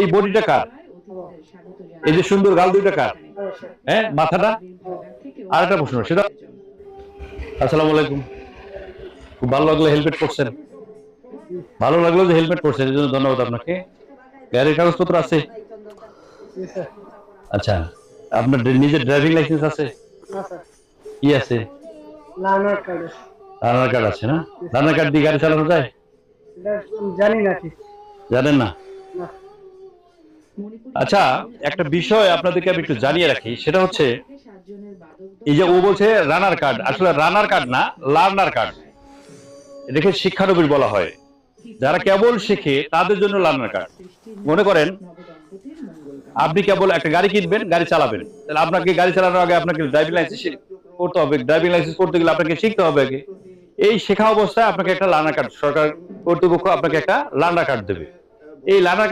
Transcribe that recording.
এই বডিটা কার? এই যে সুন্দর গাল দুইটা কার? হ্যাঁ, মাথাটা? আর একটা প্রশ্ন, সেটা আসসালামু আলাইকুম। খুব ভালো লাগলো হেলমেট পরছেন। ভালো লাগলো যে হেলমেট পরছেন, এর জন্য ধন্যবাদ আপনাকে। গাড়ির কাগজপত্র আছে? আচ্ছা, আপনার নিজের ড্রাইভিং লাইসেন্স আছে? কি আছে? লার্নার কার্ড আধার কার্ড আছে না? আধার কার্ড দিয়ে গাড়ি চালানো যায়? জানি না ঠিক। জানেন না? না। আচ্ছা, একটা বিষয় আপনাদেরকে আমি একটু জানিয়ে রাখি, সেটা হচ্ছে এই যে ও বলছে রানার কার্ড, আসলে রানার কার্ড না, লার্নার কার্ড। এটাকে শিক্ষানবিশ বলা হয়। যারা কেবল শেখে তাদের জন্য লার্নার কার্ড। মনে করেন আপনি কেবল একটা গাড়ি কিনবেন, গাড়ি চালাবেন, তাহলে আপনাকে গাড়ি চালানোর আগে আপনাকে ড্রাইভিং লাইসেন্স করতে হবে। ড্রাইভিং লাইসেন্স করতে গেলে আপনাকে শিখতে হবে আগে। এই শেখা অবস্থায় আপনাকে একটা লার্নার কার্ড, সরকার কর্তৃপক্ষ আপনাকে একটা লার্নার কার্ড দেবে। এই লার্নার